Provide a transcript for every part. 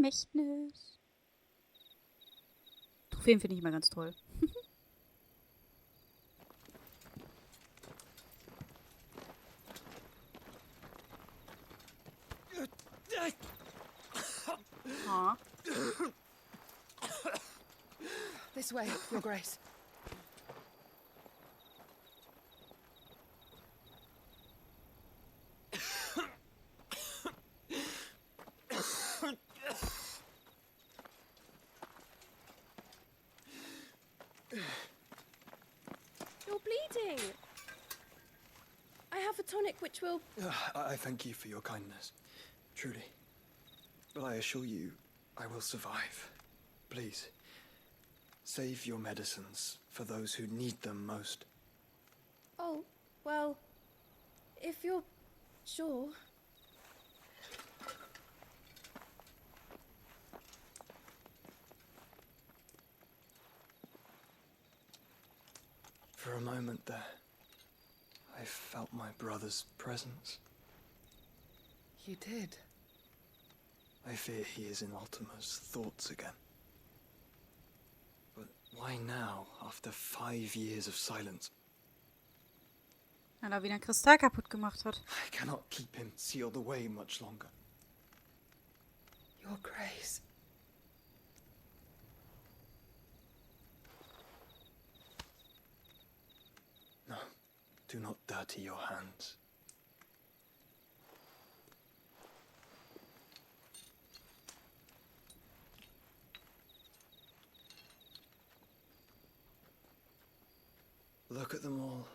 Vermächtnis. Trophäen finde ich immer ganz toll. Huh? This way, Your Grace. You're bleeding. I have a tonic which will... I thank you for your kindness, truly. But I assure you, I will survive. Please, save your medicines for those who need them most. Oh, well, if you're sure... For a moment there, I felt my brother's presence. You did? I fear he is in Ultima's thoughts again. But why now, after 5 years of silence? Weil wieder einen Kristall kaputt gemacht hat. I cannot keep him sealed away much longer. Your Grace. No, do not dirty your hands. Look at them all.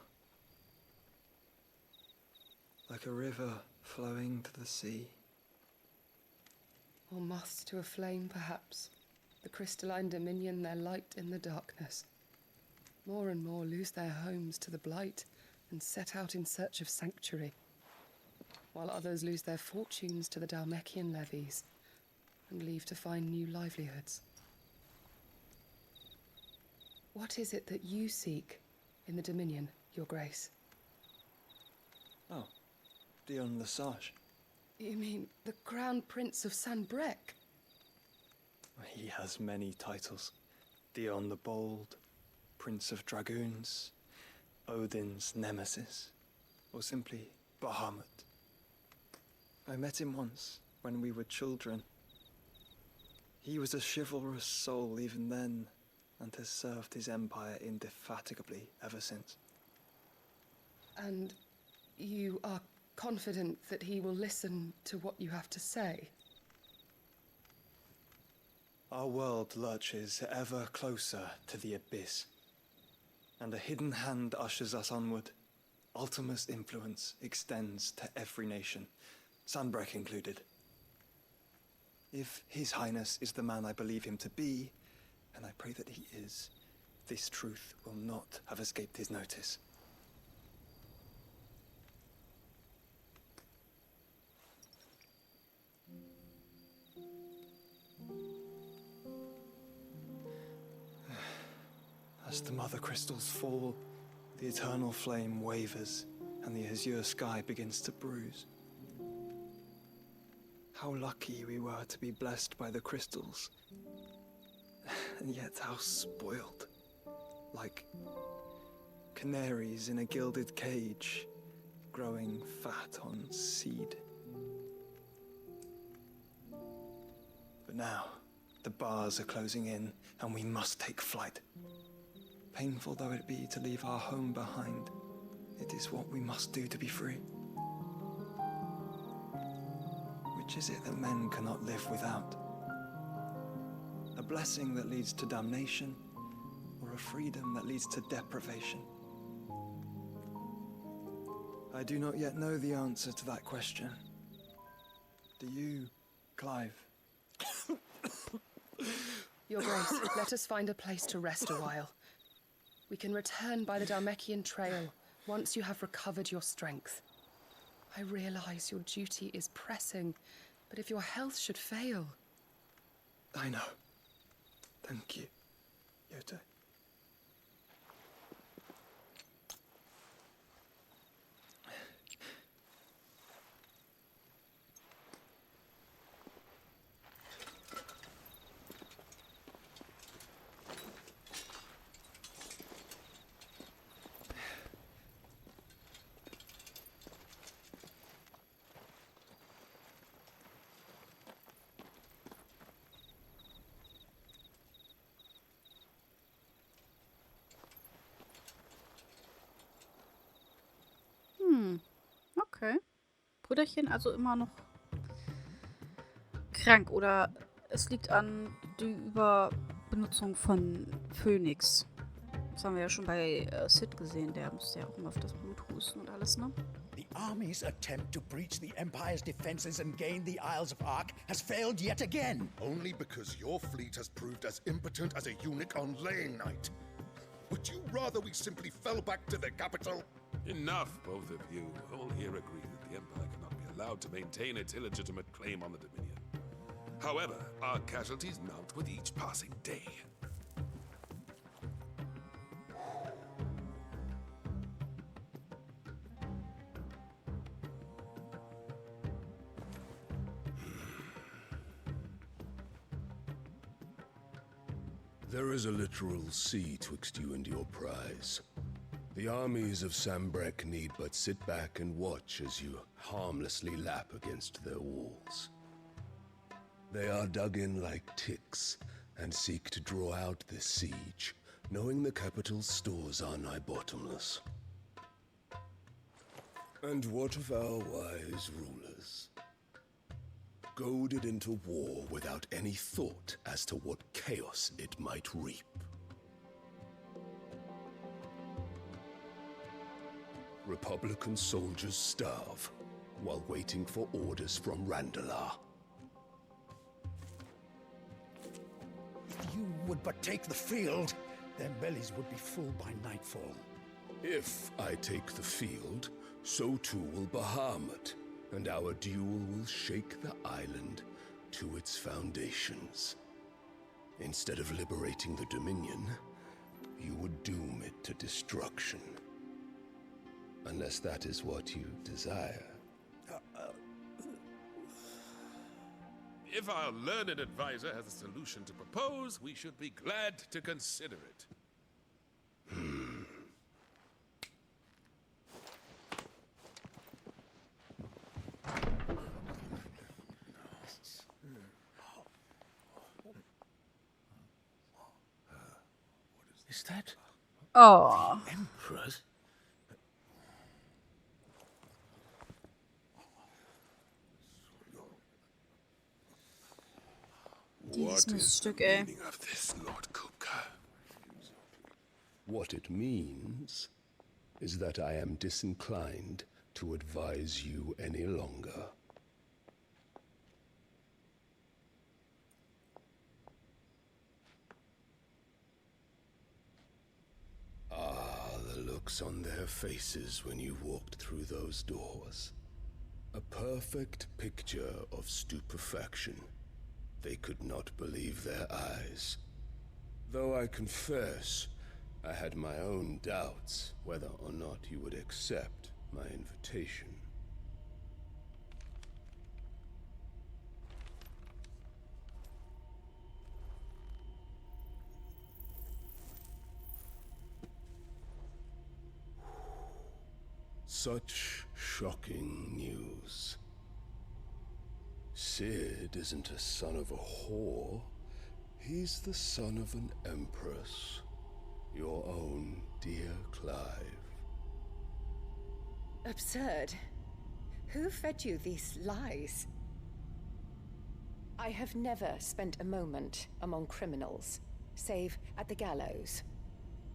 Like a river flowing to the sea. Or moths to a flame, perhaps. The crystalline dominion their light in the darkness. More and more lose their homes to the blight and set out in search of sanctuary, while others lose their fortunes to the Dhalmekian levies and leave to find new livelihoods. What is it that you seek in the Dominion, Your Grace? Oh, Dion Lesage. You mean the Crown Prince of Sanbreque? He has many titles. Dion the Bold, Prince of Dragoons, Odin's Nemesis, or simply Bahamut. I met him once, when we were children. He was a chivalrous soul even then, and has served his empire indefatigably ever since. And you are confident that he will listen to what you have to say? Our world lurches ever closer to the abyss, and a hidden hand ushers us onward. Ultima's influence extends to every nation, Sanbreque included. If His Highness is the man I believe him to be, and I pray that he is, this truth will not have escaped his notice. As the mother crystals fall, the eternal flame wavers, and the azure sky begins to bruise. How lucky we were to be blessed by the crystals, and yet how spoiled, like canaries in a gilded cage, growing fat on seed. But now, the bars are closing in, and we must take flight. Painful though it be to leave our home behind, it is what we must do to be free. Which is it that men cannot live without? A blessing that leads to damnation, or a freedom that leads to deprivation? I do not yet know the answer to that question. Do you, Clive? Your Grace, let us find a place to rest a while. We can return by the Dhalmekian trail once you have recovered your strength. I realize your duty is pressing, but if your health should fail... I know. Thank you, Yote. Brüderchen also immer noch krank oder es liegt an der Überbenutzung von Phönix. Das haben wir ja schon bei Sid gesehen, der musste ja auch immer auf das Blut husten und alles, ne? The army's attempt to breach the Empire's defenses and gain the Isles of Ark has failed yet again. Only because your fleet has proved as impotent as a eunuch on laying night. Would you rather we simply fell back to the capital? Enough, both of you. All here agree that the Empire cannot be allowed to maintain its illegitimate claim on the Dominion. However, our casualties mount with each passing day. There is a literal sea twixt you and your prize. The armies of Sambrek need but sit back and watch as you harmlessly lap against their walls. They are dug in like ticks and seek to draw out this siege, knowing the capital's stores are nigh bottomless. And what of our wise rulers? Goaded into war without any thought as to what chaos it might reap. Republican soldiers starve while waiting for orders from Randalar. If you would but take the field, their bellies would be full by nightfall. If I take the field, so too will Bahamut, and our duel will shake the island to its foundations. Instead of liberating the Dominion, you would doom it to destruction. Unless that is what you desire. If our learned advisor has a solution to propose, we should be glad to consider it. Is that Oh. Emperor's? Dieses What is Miststück, the ey. meaning of this, Lord Kupka? What it means is that I am disinclined to advise you any longer. The looks on their faces when you walked through those doors. A perfect picture of stupefaction. They could not believe their eyes. Though I confess, I had my own doubts whether or not you would accept my invitation. Such shocking news. Sid isn't a son of a whore. He's the son of an empress. Your own dear Clive. Absurd. Who fed you these lies? I have never spent a moment among criminals, save at the gallows.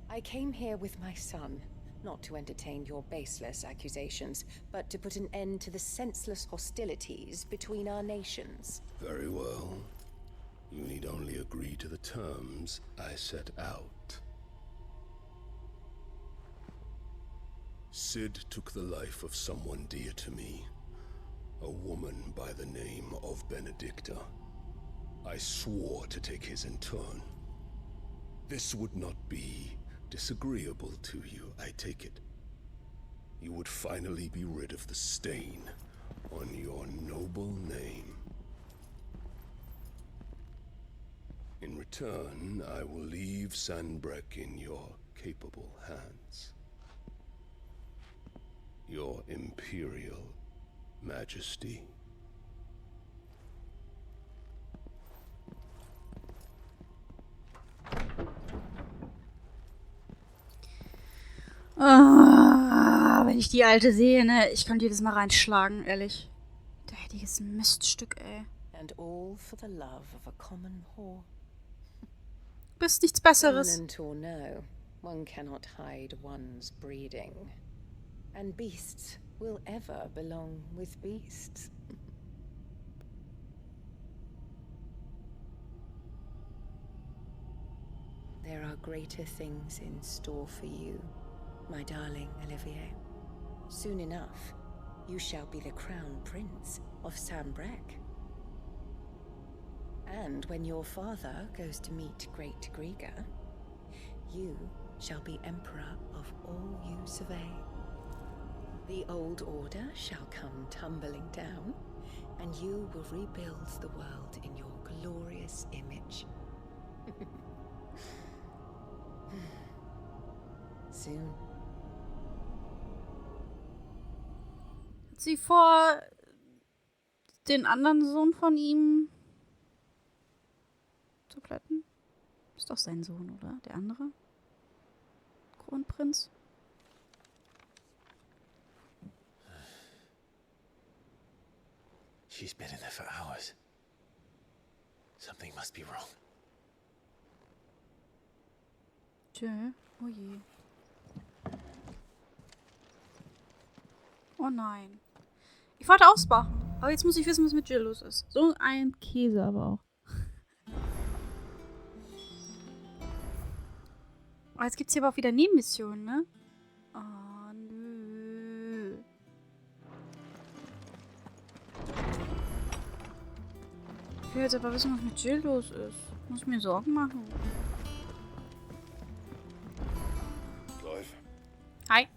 I came here with my son, not to entertain your baseless accusations, but to put an end to the senseless hostilities between our nations. Very well. You need only agree to the terms I set out. Sid took the life of someone dear to me, a woman by the name of Benedicta. I swore to take his in turn. This would not be disagreeable to you, I take it. You would finally be rid of the stain on your noble name. In return, I will leave Sanbrek in your capable hands. Your Imperial Majesty. Wenn ich die alte sehe, ne, ich könnte jedes Mal reinschlagen, ehrlich. Richtiges Miststück, ey. And all for the love of a common whore. Bist nichts Besseres. Dominant or no, one cannot hide one's breeding. And beasts will ever belong with beasts. There are greater things in store for you, my darling Olivier. Soon enough, you shall be the crown prince of Sambrec. And when your father goes to meet great Grieger, you shall be emperor of all you survey. The old order shall come tumbling down, and you will rebuild the world in your glorious image. Soon. Hat sie vor, den anderen Sohn von ihm zu plätten? Ist doch sein Sohn, oder? Der andere? Kronprinz? She's been in there for hours. Something must be wrong. Tja, oh je. Oh nein. Ich wollte ausmachen, aber jetzt muss ich wissen, was mit Jill los ist. So ein Käse aber auch. Oh, jetzt gibt es hier aber auch wieder Nebenmissionen, ne? Oh, nö. Ich will jetzt aber wissen, was mit Jill los ist. Muss ich mir Sorgen machen. Clive, Hi.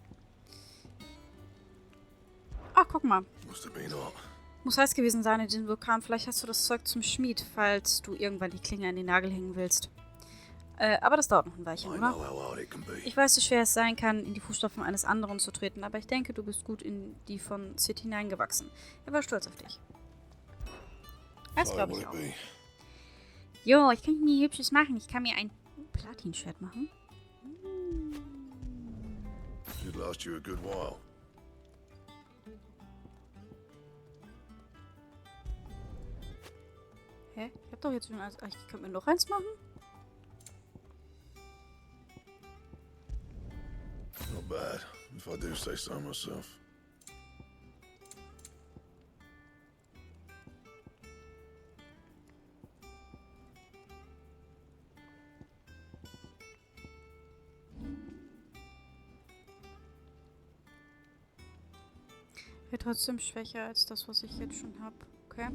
Ach, guck mal. must have been hot. Muss heiß gewesen sein in diesem Vulkan. Vielleicht hast du das Zeug zum Schmied, falls du irgendwann die Klinge an den Nagel hängen willst. Aber das dauert noch ein Weilchen, I oder? know how hard it can be. Ich weiß, wie schwer es sein kann, in die Fußstapfen eines anderen zu treten, aber ich denke, du bist gut in die von Sid hineingewachsen. Er war stolz auf dich. Das So glaube will ich it auch. be. Jo, ich kann mir Hübsches machen. Ich kann mir ein Platinschwert machen. Should last you a good while. Hä? Ich hab doch jetzt schon alles... Ach, ich kann mir noch eins machen? Not bad, if I do say so myself. Wäre trotzdem schwächer als das, was ich jetzt schon habe. Okay.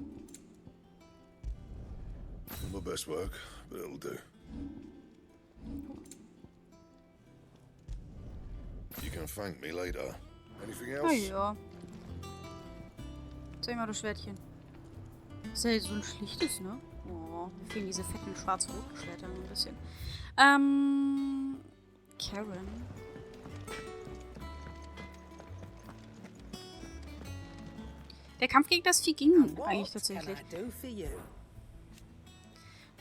Not my best work, but it'll do. You can thank me later. Anything Na else? ja. Zeig mal, du Schwertchen. Das ist ja so ein schlichtes, ne? Oh, mir fehlen diese fetten schwarz-roten Schwerter ein bisschen. Karen. Der Kampf gegen das Vieh ging eigentlich tatsächlich.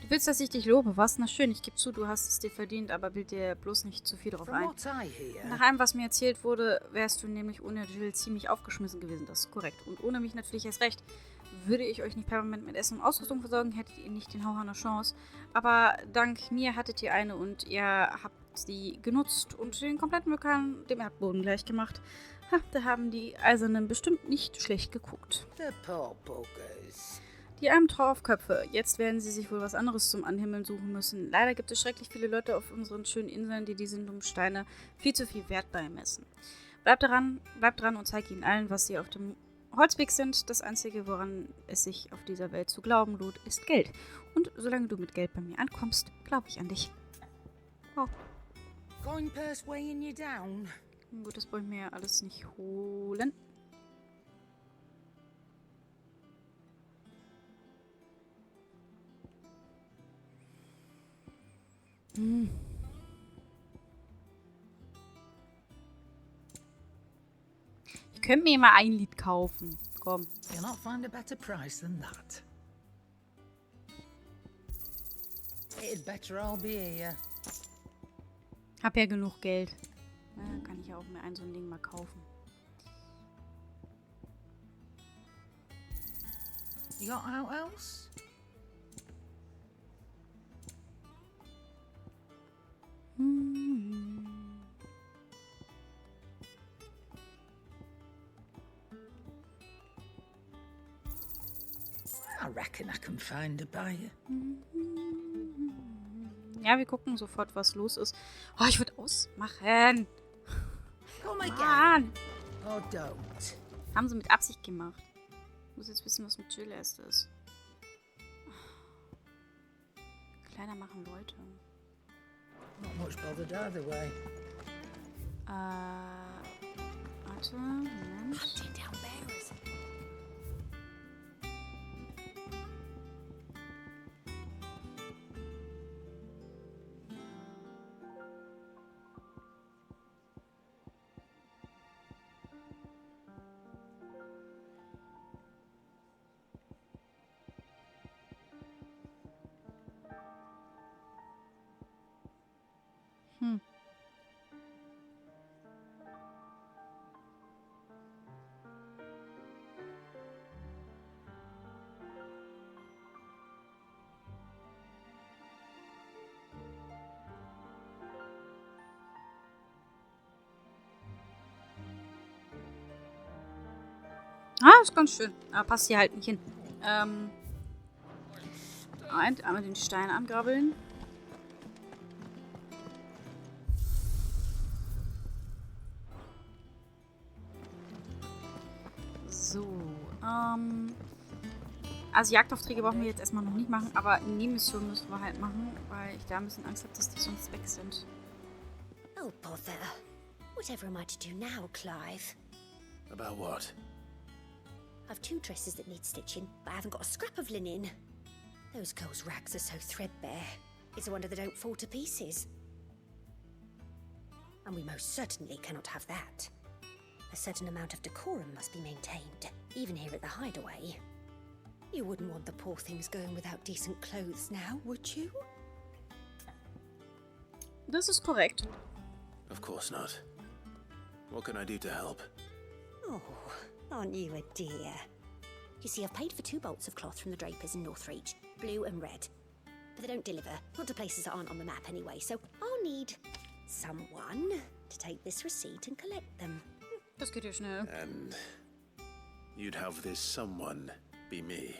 Du willst, dass ich dich lobe, was? Na schön, ich gebe zu, du hast es dir verdient, aber bild dir bloß nicht zu viel drauf ein. Nach allem, was mir erzählt wurde, wärst du nämlich ohne Jill ziemlich aufgeschmissen gewesen, das ist korrekt. Und ohne mich natürlich erst recht. Würde ich euch nicht permanent mit Essen und Ausrüstung versorgen, hättet ihr nicht den Hauch einer Chance. Aber dank mir hattet ihr eine und ihr habt sie genutzt und den kompletten Vulkan dem Erdboden gleich gemacht. Ha, da haben die Eisernen bestimmt nicht schlecht geguckt. Die armen Traufköpfe. Jetzt werden sie sich wohl was anderes zum Anhimmeln suchen müssen. Leider gibt es schrecklich viele Leute auf unseren schönen Inseln, die diesen dummen Steine viel zu viel Wert beimessen. Bleibt dran und zeigt ihnen allen, was sie auf dem Holzweg sind. Das Einzige, woran es sich auf dieser Welt zu glauben lohnt, ist Geld. Und solange du mit Geld bei mir ankommst, glaube ich an dich. Wow. Gut, das wollte ich mir alles nicht holen. Ich könnte mir mal ein Lied kaufen. Komm. Cannot find a better price than that. It'd better all be here. Hab ja genug Geld. Ja, kann ich ja auch mir so ein Ding mal kaufen. You got out else? I reckon I can find a buyer. Ja, wir gucken sofort, was los ist. Oh, ich würde ausmachen. Come Mann. Or don't. Haben sie mit Absicht gemacht. Ich muss jetzt wissen, was mit Jill erst ist. Kleider machen Leute. Not much bothered either way. Warte, Moment. Ist ganz schön. Aber passt hier halt nicht hin. Einmal den Stein angrabbeln. So, also Jagdaufträge brauchen wir jetzt erstmal noch nicht machen, aber Nebenmissionen müssen wir halt machen, weil ich da ein bisschen Angst habe, dass die sonst weg sind. Oh, bother. Whatever am I to do now, Clive? About what? I've 2 dresses that need stitching, but I haven't got a scrap of linen. Those girls' rags are so threadbare. It's a wonder they don't fall to pieces. And we most certainly cannot have that. A certain amount of decorum must be maintained, even here at the hideaway. You wouldn't want the poor things going without decent clothes now, would you? Das ist korrekt. Of course not. What can I do to help? Oh, aren't you a dear? You see, I've paid for 2 bolts of cloth from the drapers in Northreach, blue and red. But they don't deliver, not to places that aren't on the map anyway, so I'll need someone to take this receipt and collect them. Das geht ja schnell. And you'd have this someone be me.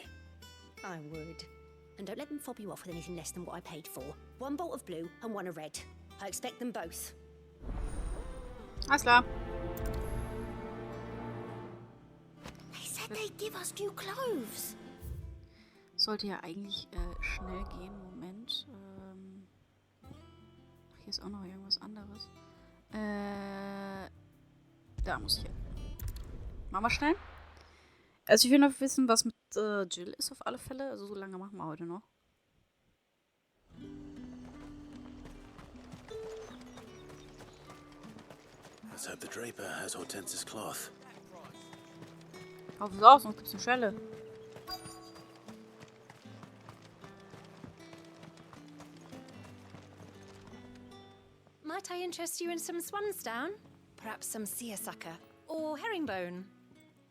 I would. And don't let them fob you off with anything less than what I paid for. 1 bolt of blue and 1 of red. I expect them both. Alles klar. They said they'd give us new clothes. Sollte ja eigentlich schnell gehen. Moment. Hier ist auch noch irgendwas anderes. Da muss ich hin. Machen wir schnell. Also ich will noch wissen, was mit Jill ist auf alle Fälle. Also so lange machen wir heute noch. Let's hope the draper has Hortense's cloth. Kauf es aus, sonst gibt's eine Schelle. Might I interest you in some swansdown? Perhaps some seersucker or herringbone?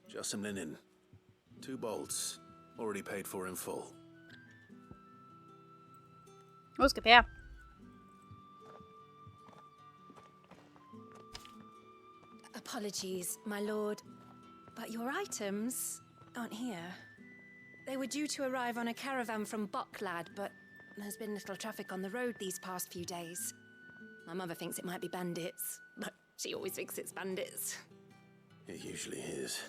Just some linen. 2 bolts. Already paid for in full. Los, gib her. Apologies, my lord, but your items aren't here. They were due to arrive on a caravan from Bucklad, but there's been little traffic on the road these past few days. My mother thinks it might be bandits, but she always thinks it's bandits. It usually is.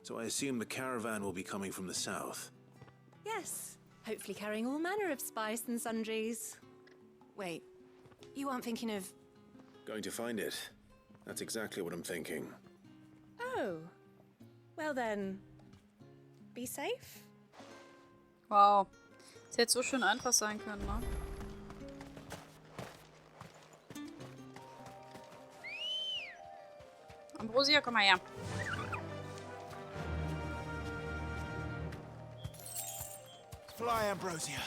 So I assume the caravan will be coming from the south. Yes, hopefully carrying all manner of spice and sundries. Wait, you aren't thinking of... Going to find it. That's exactly what I'm thinking. Oh, well then, be safe. Wow. Das hätte so schön einfach sein können, ne? Ambrosia, komm mal her. Fly, Ambrosia.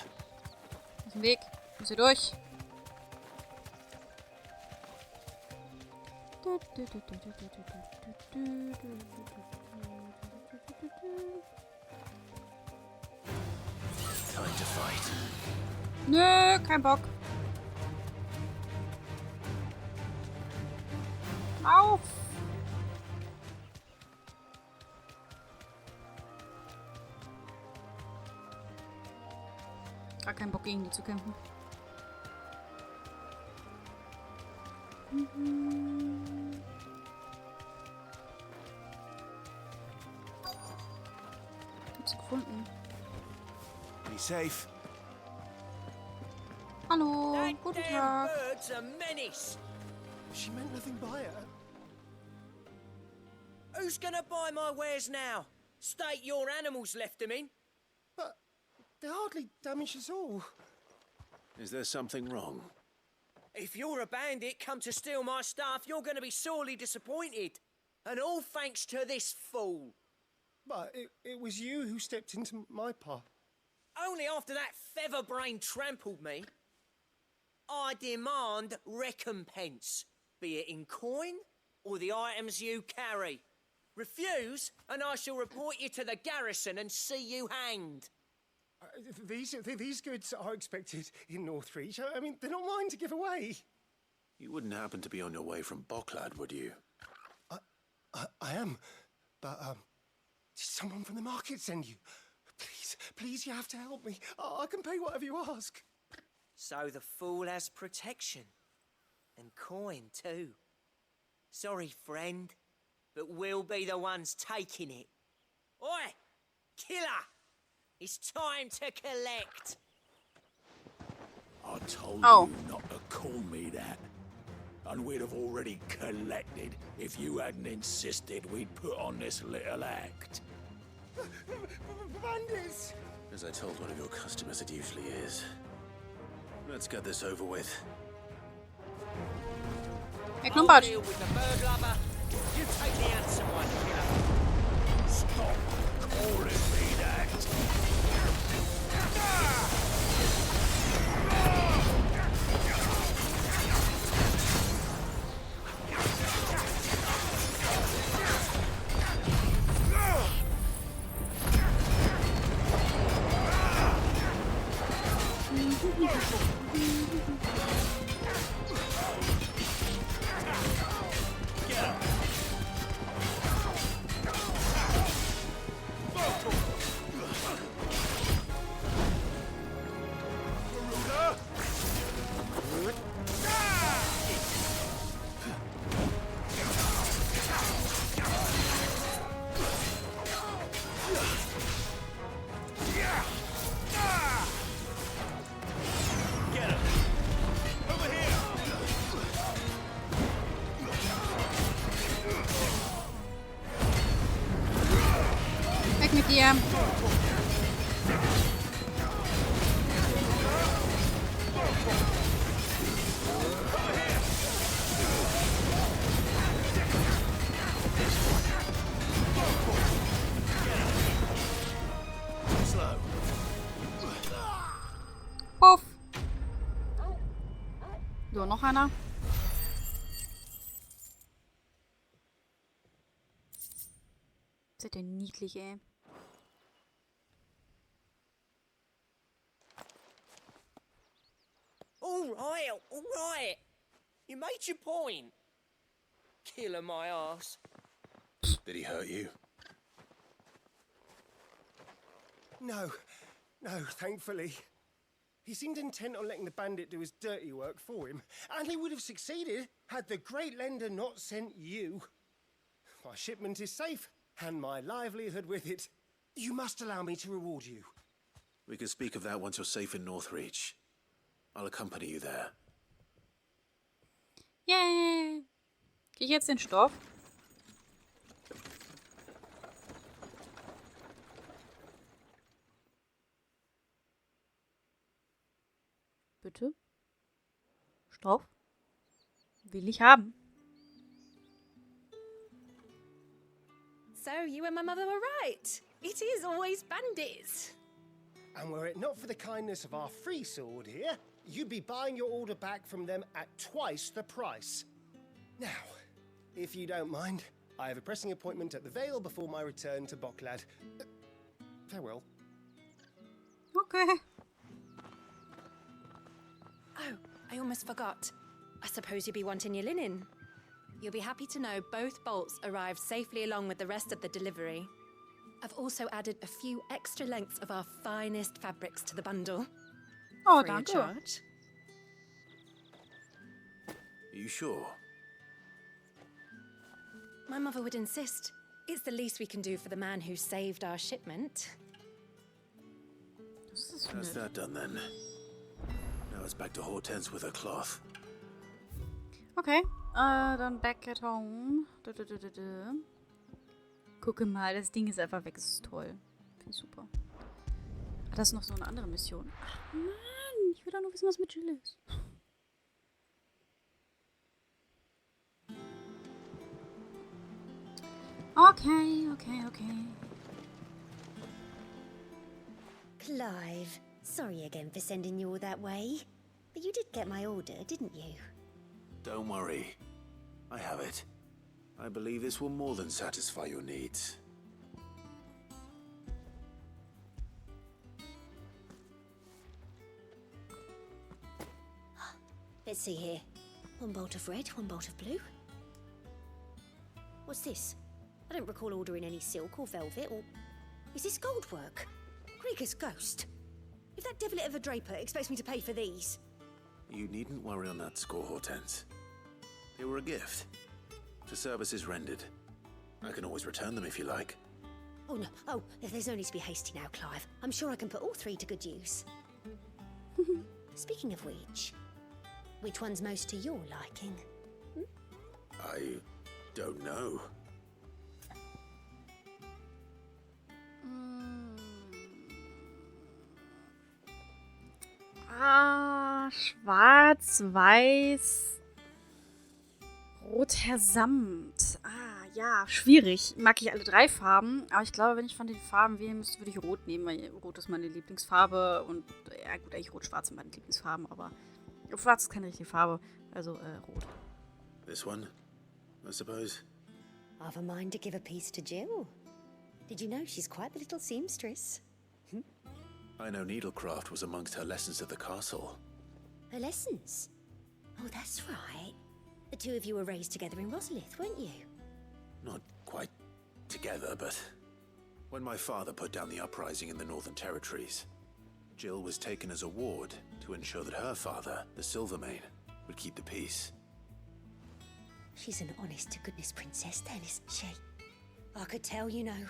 Auf dem Weg. Muss hier durch. Nö, kein Bock. Auf! Gar keinen Bock, gegen die zu kämpfen. Hab's gefunden. Be safe. Hallo, guten Tag. Bird's a menace. She meant nothing by it. Who's gonna buy my wares now? State your animals left them in. But they hardly damage us all. Is there something wrong? If you're a bandit come to steal my stuff, you're gonna be sorely disappointed. And all thanks to this fool. But it was you who stepped into my path. Only after that feather-brain trampled me. I demand recompense, be it in coin or the items you carry. Refuse, and I shall report you to the garrison and see you hanged. These goods are expected in Northreach. I mean, they're not mine to give away. You wouldn't happen to be on your way from Bocklad, would you? I am, but did someone from the market send you? Please, you have to help me. I can pay whatever you ask. So the fool has protection. And coin, too. Sorry, friend, but we'll be the ones taking it. Oi! Killer! It's time to collect! I told Oh. you not to call me that. And we'd have already collected if you hadn't insisted we'd put on this little act. Bandits! As I told one of your customers, it usually is. Let's get this over with. Hey, I'll Klumpert. deal with the bird lover. You take the handsome one, killer. Stop calling me that. Weg mit dir. Puff. So, noch einer. Seid ihr niedlich, ey. All right. You made your point. Killer my ass. Did he hurt you? No, thankfully. He seemed intent on letting the bandit do his dirty work for him, and he would have succeeded had the great lender not sent you. My shipment is safe, and my livelihood with it. You must allow me to reward you. We can speak of that once you're safe in Northreach. I'll accompany you there. Yay! Krieg ich jetzt den Stoff? Bitte? Stoff? Will ich haben. So you and my mother were right. It is always bandits. And were it not for the kindness of our free sword here, you'd be buying your order back from them at twice the price. Now, if you don't mind, I have a pressing appointment at the Vale before my return to Bocklad. Farewell. Okay. I almost forgot. I suppose you'll be wanting your linen. You'll be happy to know both bolts arrived safely along with the rest of the delivery. I've also added a few extra lengths of our finest fabrics to the bundle. Oh, Free of danke. charge. Are you sure? My mother would insist. It's the least we can do for the man who saved our shipment. That's that done then. Now it's back to Hortense with her cloth. Okay, dann back at home. Gucke mal, das Ding ist einfach weg. Das ist toll. Finde ich super. Ah, das ist noch so eine andere Mission. Ach Mann, ich will doch nur wissen, was mit Jill ist. Okay. Clive, sorry again for sending you all that way. But you did get my order, didn't you? Don't worry. I have it. I believe this will more than satisfy your needs. Let's see here. One bolt of red, one bolt of blue. What's this? I don't recall ordering any silk or velvet or... Is this gold work? Krieger's ghost. If that devil of a draper expects me to pay for these... You needn't worry on that score, Hortense. They were a gift. For services rendered. I can always return them if you like. Oh no, there's no need to be hasty now, Clive. I'm sure I can put all three to good use. Speaking of which one's most to your liking? I don't know. Schwarz, weiß, roter Samt. Ja, schwierig. Mag ich alle drei Farben, aber ich glaube, wenn ich von den Farben wählen müsste, würde ich Rot nehmen, weil Rot ist meine Lieblingsfarbe und ja gut, eigentlich Rot-Schwarz sind meine Lieblingsfarben, aber Schwarz ist keine richtige Farbe, also Rot. This one, I suppose. I've a mind to give a piece to Jill. Did you know she's quite the little seamstress? I know needlecraft was amongst her lessons at the castle. Her lessons? Oh, that's right. The two of you were raised together in Rosalith, weren't you? Not quite together, but when my father put down the uprising in the Northern Territories, Jill was taken as a ward to ensure that her father, the Silvermane, would keep the peace. She's an honest-to-goodness princess then, isn't she? I could tell, you know.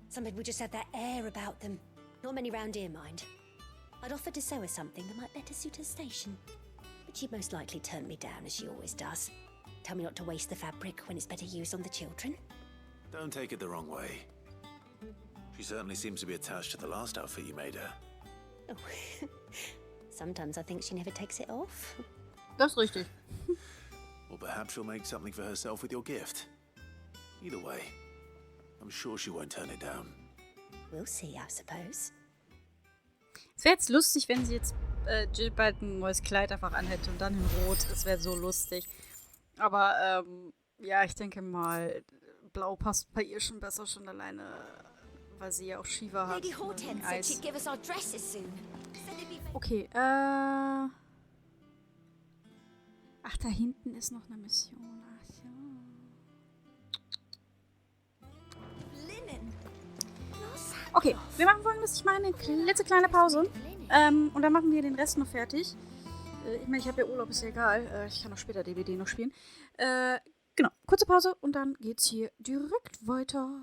Some people just have that air about them. Not many round here, mind. I'd offered to sew her something that might better suit her station. But she'd most likely turn me down, as she always does. Tell me not to waste the fabric when it's better used on the children. Don't take it the wrong way. She certainly seems to be attached to the last outfit you made her. Oh. Sometimes I think she never takes it off. Das ist richtig. Or perhaps she'll make something for herself with your gift. Either way, I'm sure she won't turn it down. We'll see, I suppose. Es wäre jetzt lustig, wenn sie jetzt Jill bald ein neues Kleid einfach anhätte und dann in Rot. Das wäre so lustig. Aber ja, ich denke mal, Blau passt bei ihr schon besser, schon alleine, weil sie ja auch Shiva hat. Lady Hortense said she'd give us our dresses soon. Okay, ach, da hinten ist noch eine Mission. Ach ja. Okay, wir machen folgendes. Ich mache eine klitzekleine Pause. Und dann machen wir den Rest noch fertig. Ich meine, ich habe ja Urlaub, ist ja egal. Ich kann auch später DBD noch spielen. Genau, kurze Pause und dann geht's hier direkt weiter.